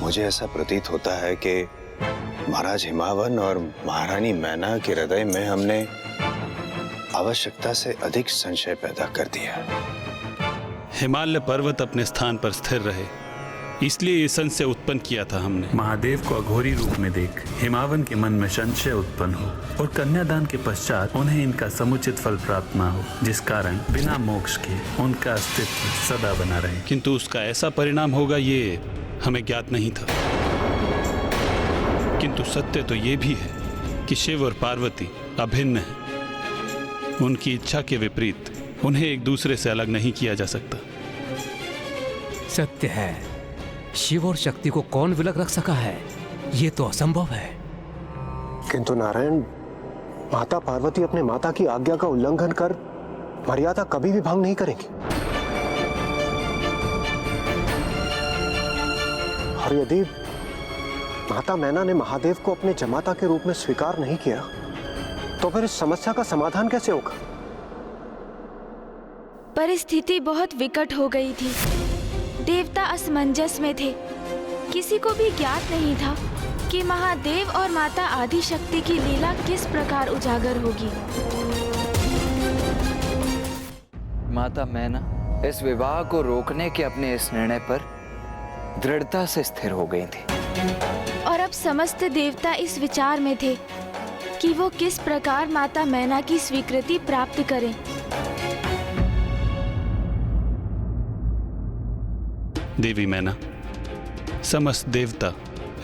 मुझे ऐसा प्रतीत होता है कि महाराज हिमावन और महारानी मैना के हृदय में हमने आवश्यकता से अधिक संशय पैदा कर दिया। हिमालय पर्वत अपने स्थान पर स्थिर रहे, इसलिए ये संशय उत्पन्न किया था हमने। महादेव को अघोरी रूप में देख हिमावन के मन में संशय उत्पन्न हो और कन्यादान के पश्चात उन्हें इनका समुचित फल प्राप्त न हो, जिस कारण बिना मोक्ष के उनका अस्तित्व सदा बना रहे। किंतु उसका ऐसा परिणाम होगा ये हमें ज्ञात नहीं था। किंतु सत्य तो ये भी है कि शिव और पार्वती अभिन्न हैं। उनकी इच्छा के विपरीत उन्हें एक दूसरे से अलग नहीं किया जा सकता। सत्य है, शिव और शक्ति को कौन विलग रख सका है? ये तो असंभव है। किंतु नारायण, माता पार्वती अपने माता की आज्ञा का उल्लंघन कर मर्यादा कभी भी भंग नहीं करेंगी। और यदि माता मैना ने महादेव को अपने जमाता के रूप में स्वीकार नहीं किया तो फिर इस समस्या का समाधान कैसे होगा? परिस्थिति बहुत विकट हो गई थी। देवता असमंजस में थे। किसी को भी ज्ञात नहीं था कि महादेव और माता आदिशक्ति की लीला किस प्रकार उजागर होगी। माता मैना इस विवाह को रोकने के अपने इस निर्णय पर दृढ़ता से स्थिर हो गई थी। और अब समस्त देवता इस विचार में थे कि वो किस प्रकार माता मैना की स्वीकृति प्राप्त करें। देवी मैना, समस्त देवता,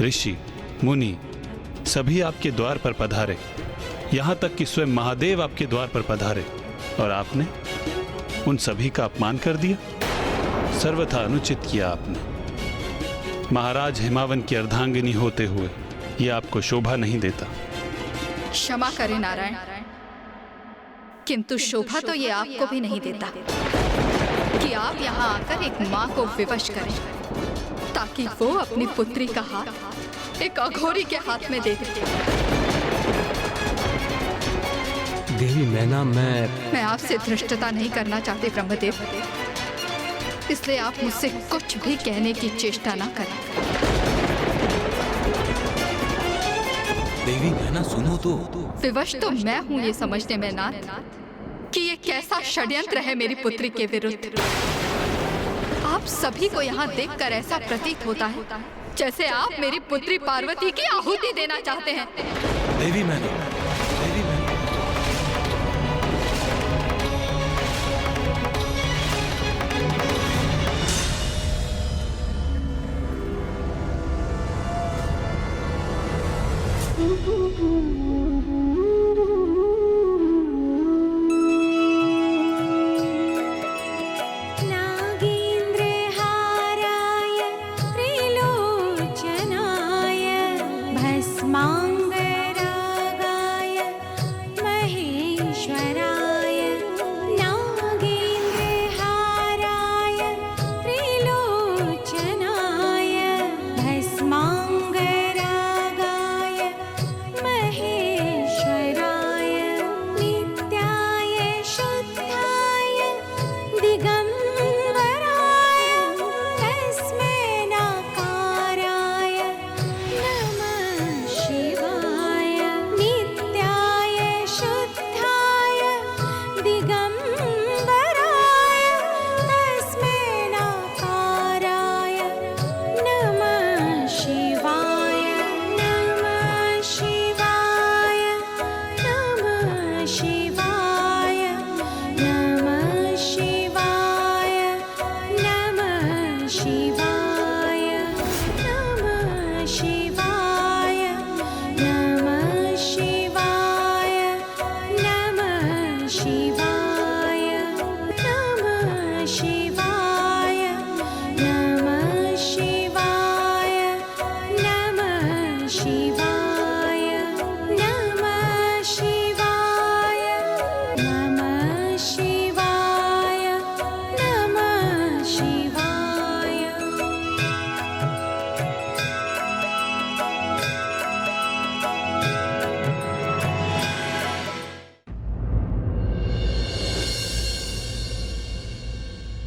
ऋषि, मुनि सभी आपके द्वार पर पधारे। यहाँ तक कि स्वयं महादेव आपके द्वार पर पधारे और आपने उन सभी का अपमान कर दिया। सर्वथा अनुचित किया आपने। महाराज हिमावन की अर्धांगिनी होते हुए यह आपको शोभा नहीं देता। क्षमा करें नारायण, किंतु शोभा तो ये आपको भी नहीं देता कि आप यहाँ आकर एक माँ को विवश करें ताकि वो अपनी पुत्री का हाथ एक अघोरी के हाथ में दे दे। देवी मैना, मैं आपसे धृष्टता नहीं करना चाहती ब्रह्मदेव, इसलिए आप मुझसे कुछ भी कहने की चेष्टा ना करें। देवी मैना सुनो तो। विवश तो मैं हूँ ये समझने में नाथ कि ये कैसा षड्यंत्र है मेरी पुत्री के विरुद्ध। आप सभी को यहाँ देखकर ऐसा प्रतीत होता है जैसे आप मेरी पुत्री पार्वती की आहुति देना चाहते हैं। देवी मैना, देवी मैना।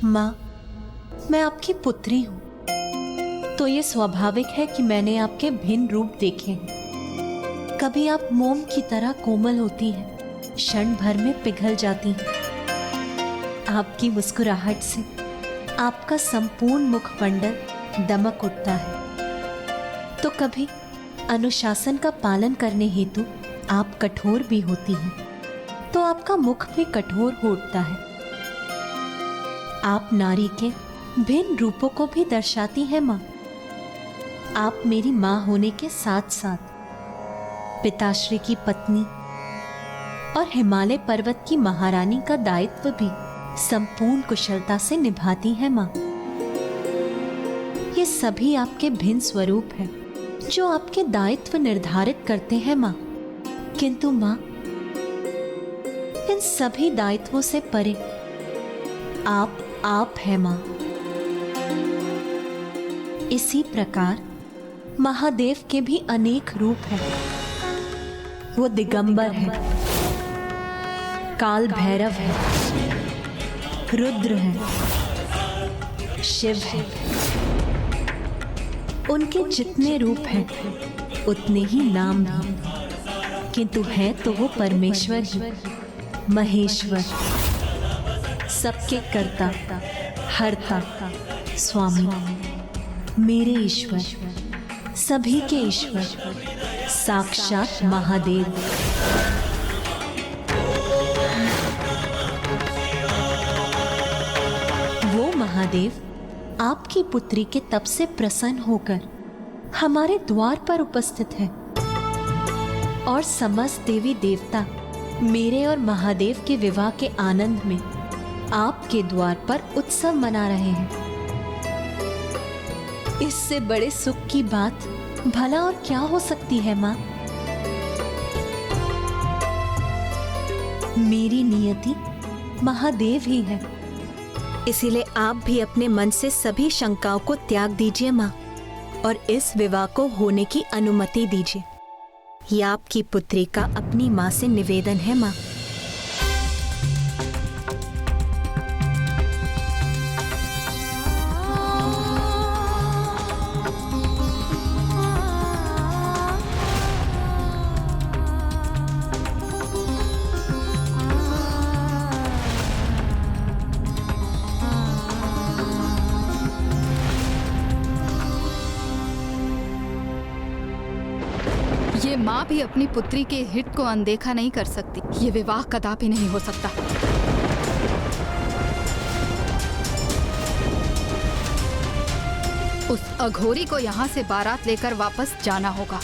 माँ, मैं आपकी पुत्री हूँ। तो ये स्वाभाविक है कि मैंने आपके भिन्न रूप देखे हैं। कभी आप मोम की तरह कोमल होती हैं, क्षण भर में पिघल जाती हैं। आपकी मुस्कुराहट से आपका संपूर्ण मुखमंडल दमक उठता है। तो कभी अनुशासन का पालन करने हेतु आप कठोर भी होती हैं, तो आपका मुख भी कठोर हो उठता है। आप नारी के भिन्न रूपों को भी दर्शाती हैं माँ। आप मेरी माँ होने के साथ साथ पिताश्री की पत्नी और हिमालय पर्वत की महारानी का दायित्व भी संपूर्ण कुशलता से निभाती हैं माँ। ये सभी आपके भिन्न स्वरूप हैं जो आपके दायित्व निर्धारित करते हैं माँ। किंतु माँ, इन सभी दायित्वों से परे आप है माँ। इसी प्रकार महादेव के भी अनेक रूप हैं। वो दिगंबर है, काल भैरव है, रुद्र है, शिव है। उनके जितने रूप हैं उतने ही नाम भी, किंतु है तो वो परमेश्वर ही, महेश्वर, सबके कर्ता, हरता, स्वामी, मेरे ईश्वर, सभी के ईश्वर, साक्षात महादेव। वो महादेव आपकी पुत्री के तप से प्रसन्न होकर हमारे द्वार पर उपस्थित है और समस्त देवी देवता मेरे और महादेव के विवाह के आनंद में आपके द्वार पर उत्सव मना रहे हैं। इससे बड़े सुख की बात भला और क्या हो सकती है माँ? मेरी नियति महादेव ही है। इसीलिए आप भी अपने मन से सभी शंकाओं को त्याग दीजिए माँ, और इस विवाह को होने की अनुमति दीजिए। ये आपकी पुत्री का अपनी माँ से निवेदन है माँ। ये माँ भी अपनी पुत्री के हित को अनदेखा नहीं कर सकती। ये विवाह कदापि नहीं हो सकता। उस अघोरी को यहाँ से बारात लेकर वापस जाना होगा।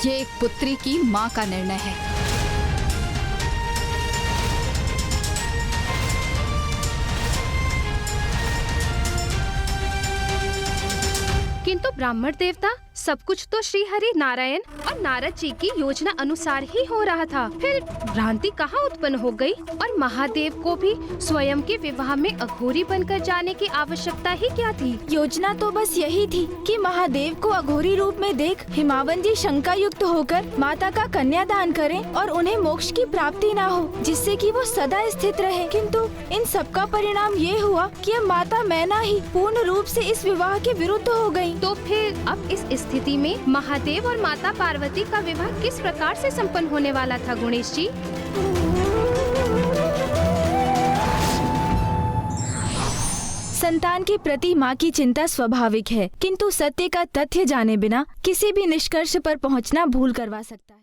ये एक पुत्री की माँ का निर्णय है। किंतु ब्राह्मण देवता, सब कुछ तो श्री हरि नारायण और नारद जी की योजना अनुसार ही हो रहा था। फिर भ्रांति कहाँ उत्पन्न हो गई? और महादेव को भी स्वयं के विवाह में अघोरी बनकर जाने की आवश्यकता ही क्या थी? योजना तो बस यही थी कि महादेव को अघोरी रूप में देख हिमावन जी शंका युक्त होकर माता का कन्यादान करें और उन्हें मोक्ष की प्राप्ति ना हो, जिससे कि वो सदा स्थित रहे। किंतु इन सब का परिणाम ये हुआ कि अब माता मैना ही पूर्ण रूप से इस विवाह के विरुद्ध हो गयी। तो फिर अब इस स्थिति में महादेव और माता पार्वती का विवाह किस प्रकार से संपन्न होने वाला था गुणेश जी? संतान के प्रति माँ की चिंता स्वाभाविक है, किंतु सत्य का तथ्य जाने बिना किसी भी निष्कर्ष पर पहुँचना भूल करवा सकता है।